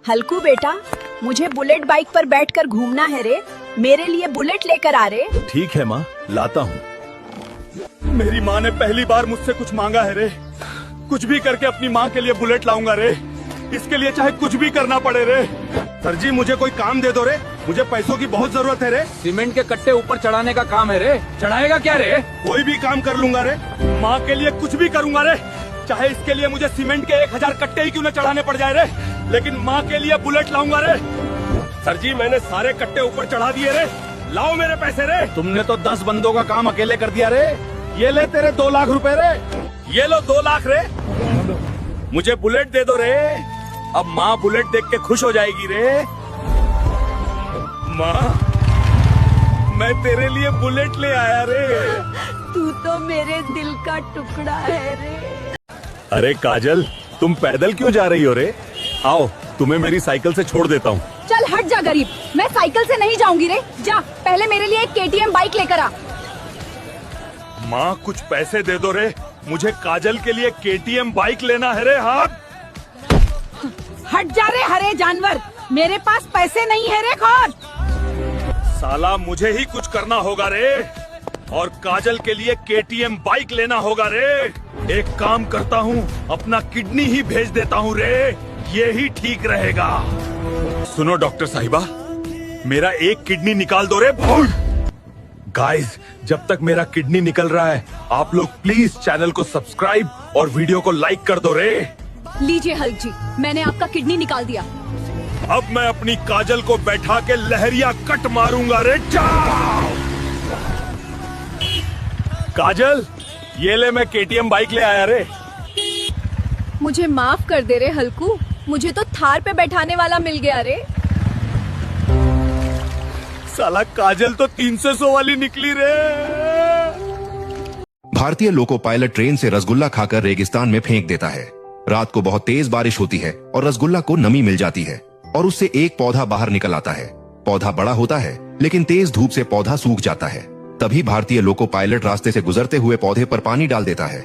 हल्कू बेटा, मुझे bullet bike पर बैठकर घूमना है रे। मेरे लिए बुलेट लेकर आ रे। ठीक है माँ, लाता हूँ। मेरी माँ ने पहली बार मुझसे कुछ मांगा है रे। कुछ भी करके अपनी माँ के लिए बुलेट लाऊंगा रे। इसके लिए चाहे कुछ भी करना पड़े रे। सर जी, मुझे कोई काम दे दो रे। मुझे पैसों की बहुत जरूरत है रे। सीमेंट के कट्टे ऊपर चढ़ाने का काम है रे। चढ़ाएगा क्या रे? कोई भी काम कर लूंगा रे। माँ के लिए कुछ भी करूंगा रे। चाहे इसके लिए मुझे सीमेंट के 1000 कट्टे ही क्यों न चढ़ाने पड़ जाए रे, लेकिन माँ के लिए बुलेट लाऊंगा रे। सर जी, मैंने सारे कट्टे ऊपर चढ़ा दिए रे। लाओ मेरे पैसे रे। तुमने तो 10 बंदों का काम अकेले कर दिया रे। ये ले तेरे 2 लाख रुपए रे। ये लो 2 लाख रे। मुझे बुलेट दे दो रे। अब माँ बुलेट देख के खुश हो जाएगी रे। माँ, मैं तेरे लिए बुलेट ले आया रे। तू तो मेरे दिल का टुकड़ा है रे। अरे काजल, तुम पैदल क्यों जा रही हो रे? आओ, तुम्हें मेरी साइकिल से छोड़ देता हूँ। चल हट जा गरीब, मैं साइकिल से नहीं जाऊंगी रे। जा, पहले मेरे लिए एक KTM बाइक लेकर आ। माँ, कुछ पैसे दे दो रे। मुझे काजल के लिए KTM बाइक लेना है रे। हाथ हट जा रे हरे जानवर, मेरे पास पैसे नहीं है रे खोर। साला, मुझे ही कुछ करना होगा रे। और काजल के लिए KTM बाइक लेना होगा रे। एक काम करता हूँ, अपना किडनी ही भेज देता हूँ रे। ये ही ठीक रहेगा। सुनो डॉक्टर साहिबा, मेरा एक किडनी निकाल दो रे। गाइस, जब तक मेरा किडनी निकल रहा है, आप लोग प्लीज चैनल को सब्सक्राइब और वीडियो को लाइक कर दो रे। लीजिए हल्क जी, मैंने आपका किडनी निकाल दिया। अब मैं अपनी काजल को बैठा के लहरिया कट मारूंगा रे। जाओ काजल, ये ले, मैं KTM बाइक ले आया रे। मुझे माफ कर दे रे हल्कू, मुझे तो थार पे बैठाने वाला मिल गया रे। साला काजल तो 300 वाली निकली रे। भारतीय लोको पायलट ट्रेन से रसगुल्ला खाकर रेगिस्तान में फेंक देता है। रात को बहुत तेज बारिश होती है और रसगुल्ला को नमी मिल जाती है और उससे एक पौधा बाहर निकल आता है। पौधा बड़ा होता है, लेकिन तेज धूप से पौधा सूख जाता है। तभी भारतीय लोको पायलट रास्ते से गुजरते हुए पौधे पर पानी डाल देता है।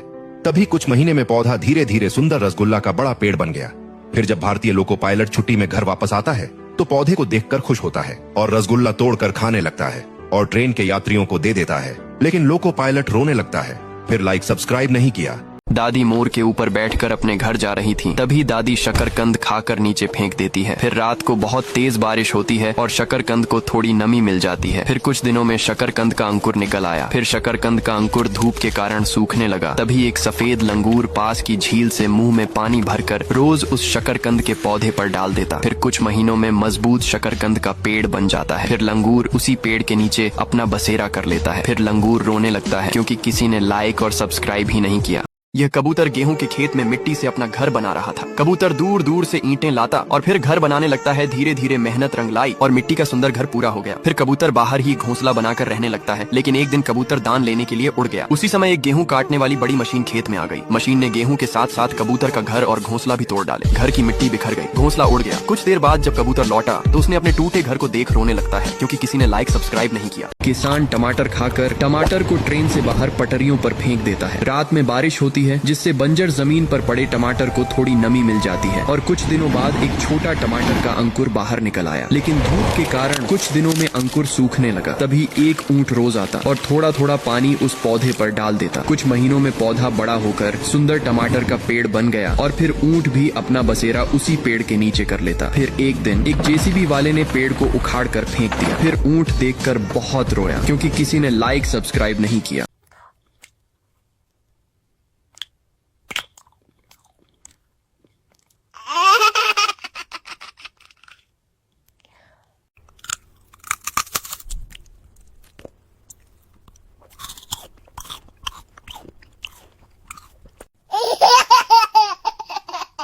तभी कुछ महीने में पौधा धीरे धीरे सुंदर रसगुल्ला का बड़ा पेड़ बन गया। फिर जब भारतीय लोको पायलट छुट्टी में घर वापस आता है तो पौधे को देखकर खुश होता है और रसगुल्ला तोड़कर खाने लगता है और ट्रेन के यात्रियों को दे देता है। लेकिन लोको पायलट रोने लगता है। फिर लाइक सब्सक्राइब नहीं किया। दादी मोर के ऊपर बैठकर अपने घर जा रही थी। तभी दादी शकरकंद खाकर नीचे फेंक देती है। फिर रात को बहुत तेज बारिश होती है और शकरकंद को थोड़ी नमी मिल जाती है। फिर कुछ दिनों में शकरकंद का अंकुर निकल आया। फिर शकरकंद का अंकुर धूप के कारण सूखने लगा। तभी एक सफेद लंगूर पास की झील से मुंह में पानी भरकर रोज उस शकरकंद के पौधे पर डाल देता। फिर कुछ महीनों में मजबूत शकरकंद का पेड़ बन जाता है। फिर लंगूर उसी पेड़ के नीचे अपना बसेरा कर लेता है। फिर लंगूर रोने लगता है क्योंकि किसी ने लाइक और सब्सक्राइब ही नहीं किया। यह कबूतर गेहूं के खेत में मिट्टी से अपना घर बना रहा था। कबूतर दूर दूर से ईंटें लाता और फिर घर बनाने लगता है। धीरे धीरे मेहनत रंग लाई और मिट्टी का सुंदर घर पूरा हो गया। फिर कबूतर बाहर ही घोंसला बनाकर रहने लगता है। लेकिन एक दिन कबूतर दान लेने के लिए उड़ गया। उसी समय एक गेहूं काटने वाली बड़ी मशीन खेत में आ गई। मशीन ने गेहूं के साथ साथ कबूतर का घर और घोंसला भी तोड़ डाले। घर की मिट्टी बिखर गई, घोंसला उड़ गया। कुछ देर बाद जब कबूतर लौटा तो उसने अपने टूटे घर को देख रोने लगता है क्योंकि किसी ने लाइक सब्सक्राइब नहीं किया। किसान टमाटर खाकर टमाटर को ट्रेन से बाहर पटरियों पर फेंक देता है। रात में बारिश होती है जिससे बंजर जमीन पर पड़े टमाटर को थोड़ी नमी मिल जाती है और कुछ दिनों बाद एक छोटा टमाटर का अंकुर बाहर निकल आया। लेकिन धूप के कारण कुछ दिनों में अंकुर सूखने लगा। तभी एक ऊंट रोज आता और थोड़ा थोड़ा पानी उस पौधे पर डाल देता। कुछ महीनों में पौधा बड़ा होकर सुंदर टमाटर का पेड़ बन गया और फिर ऊंट भी अपना बसेरा उसी पेड़ के नीचे कर लेता। फिर एक दिन एक JCB वाले ने पेड़ को उखाड़ कर फेंक दिया। फिर ऊंट देखकर बहुत रोया क्योंकि किसी ने लाइक सब्सक्राइब नहीं किया।